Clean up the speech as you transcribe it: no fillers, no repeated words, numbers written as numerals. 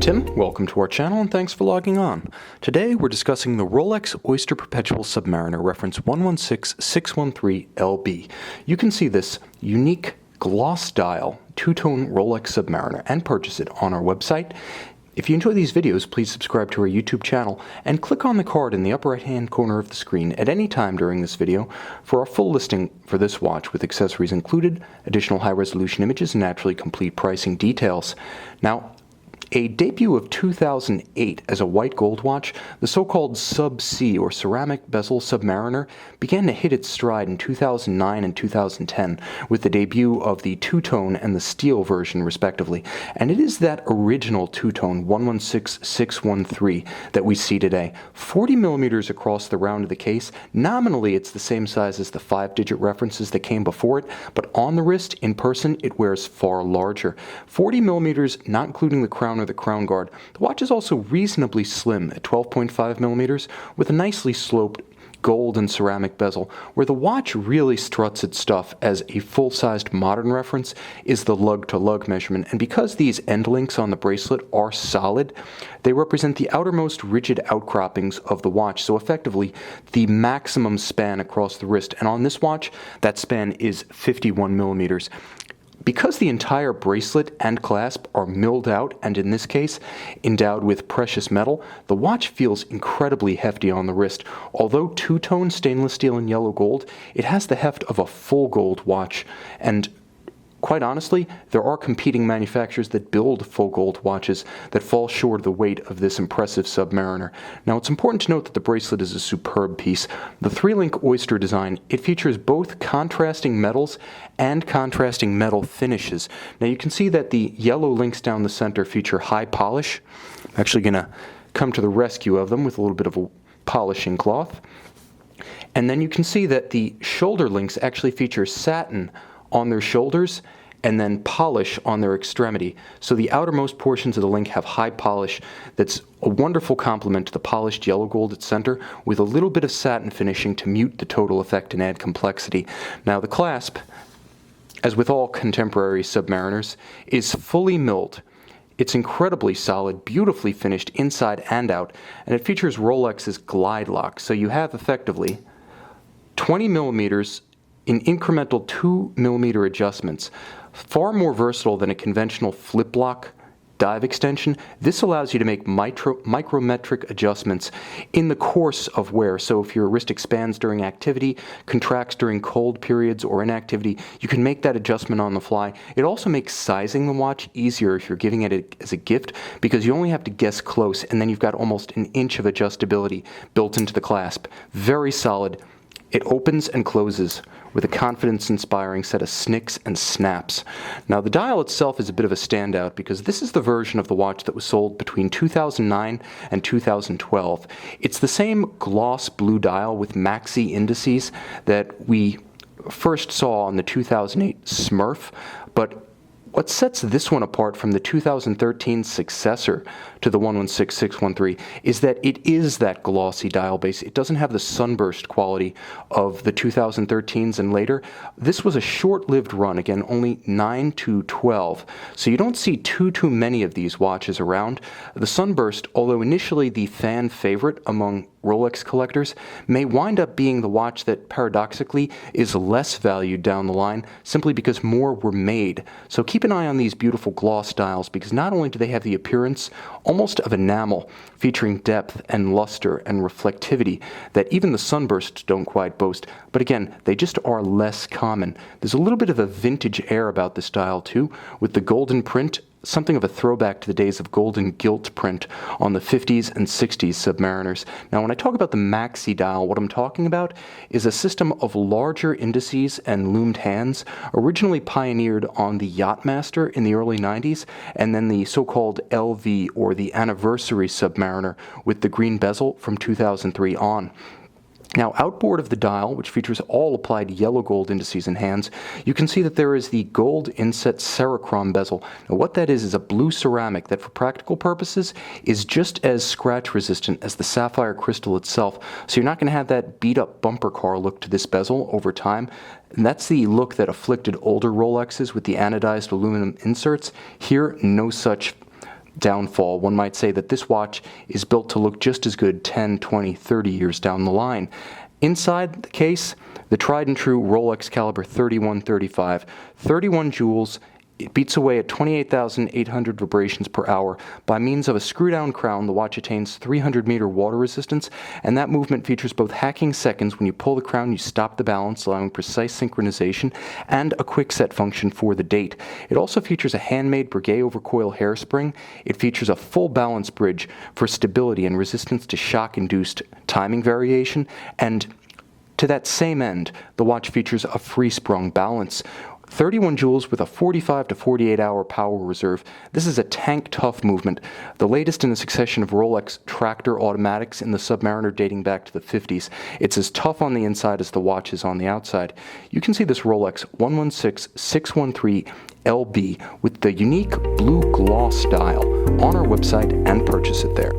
Tim, welcome to our channel and thanks for logging on. Today we're discussing the Rolex Oyster Perpetual Submariner reference 116613LB. You can see this unique gloss dial two-tone Rolex Submariner and purchase it on our website. If you enjoy these videos, please subscribe to our YouTube channel and click on the card in the upper right hand corner of the screen at any time during this video for our full listing for this watch with accessories included, additional high resolution images, and naturally complete pricing details. Now, a debut of 2008 as a white gold watch, the so-called Sub-C or ceramic bezel Submariner began to hit its stride in 2009 and 2010 with the debut of the two-tone and the steel version respectively. And it is that original two-tone 116613 that we see today. 40 millimeters across the round of the case. Nominally it's the same size as the 5-digit references that came before it, but on the wrist, in person, it wears far larger. 40 millimeters, not including the crown or the crown guard. The watch is also reasonably slim at 12.5 millimeters with a nicely sloped gold and ceramic bezel. Where the watch really struts its stuff as a full-sized modern reference is the lug-to-lug measurement, and because these end links on the bracelet are solid, they represent the outermost rigid outcroppings of the watch, so effectively the maximum span across the wrist, and on this watch that span is 51 millimeters. Because the entire bracelet and clasp are milled out and in this case endowed with precious metal, the watch feels incredibly hefty on the wrist. Although two-tone stainless steel and yellow gold, it has the heft of a full gold watch, and quite honestly, there are competing manufacturers that build full gold watches that fall short of the weight of this impressive Submariner. Now, it's important to note that the bracelet is a superb piece. The 3-link Oyster design, it features both contrasting metals and contrasting metal finishes. Now, you can see that the yellow links down the center feature high polish. I'm actually going to come to the rescue of them with a little bit of a polishing cloth. And then you can see that the shoulder links actually feature satin on their shoulders and then polish on their extremity. So the outermost portions of the link have high polish that's a wonderful complement to the polished yellow gold at center with a little bit of satin finishing to mute the total effect and add complexity. Now the clasp, as with all contemporary Submariners, is fully milled. It's incredibly solid, beautifully finished inside and out, and it features Rolex's glide lock. So you have effectively 20 millimeters in incremental 2 millimeter adjustments. Far more versatile than a conventional flip lock dive extension. This allows you to make micrometric adjustments in the course of wear. So if your wrist expands during activity, contracts during cold periods or inactivity, you can make that adjustment on the fly. It also makes sizing the watch easier if you're giving it as a gift because you only have to guess close and then you've got almost an inch of adjustability built into the clasp. Very solid. It opens and closes with a confidence-inspiring set of snicks and snaps. Now, the dial itself is a bit of a standout because this is the version of the watch that was sold between 2009 and 2012. It's the same gloss blue dial with maxi-indices that we first saw on the 2008 Smurf, but what sets this one apart from the 2013 successor to the 116613 is that it is that glossy dial base. It doesn't have the sunburst quality of the 2013s and later. This was a short-lived run, again, only 9 to 12. So you don't see too many of these watches around. The sunburst, although initially the fan favorite among Rolex collectors, may wind up being the watch that paradoxically is less valued down the line simply because more were made. So keep an eye on these beautiful gloss dials because not only do they have the appearance almost of enamel, featuring depth and luster and reflectivity that even the sunbursts don't quite boast, but again, they just are less common. There's a little bit of a vintage air about this dial too, with the golden print, something of a throwback to the days of golden gilt print on the 50s and 60s Submariners. Now, when I talk about the maxi dial, what I'm talking about is a system of larger indices and lumed hands, originally pioneered on the Yacht-master in the early 90s, and then the so-called LV or the anniversary Submariner with the green bezel from 2003 on. Now, outboard of the dial, which features all applied yellow gold indices and hands, you can see that there is the gold inset Cerachrom bezel. Now, what that is a blue ceramic that, for practical purposes, is just as scratch resistant as the sapphire crystal itself. So you're not going to have that beat-up bumper car look to this bezel over time. And that's the look that afflicted older Rolexes with the anodized aluminum inserts. Here, no such downfall, one might say that this watch is built to look just as good 10, 20, 30 years down the line. Inside the case, the tried and true Rolex caliber 3135, 31 jewels. It beats away at 28,800 vibrations per hour. By means of a screw-down crown, the watch attains 300-meter water resistance, and that movement features both hacking seconds. When you pull the crown, you stop the balance, allowing precise synchronization, and a quick set function for the date. It also features a handmade Breguet overcoil hairspring. It features a full balance bridge for stability and resistance to shock-induced timing variation, and to that same end, the watch features a free-sprung balance. 31 jewels with a 45 to 48 hour power reserve. This is a tank-tough movement, the latest in a succession of Rolex tractor automatics in the Submariner dating back to the 50s. It's as tough on the inside as the watch is on the outside. You can see this Rolex 116613LB with the unique blue gloss dial on our website and purchase it there.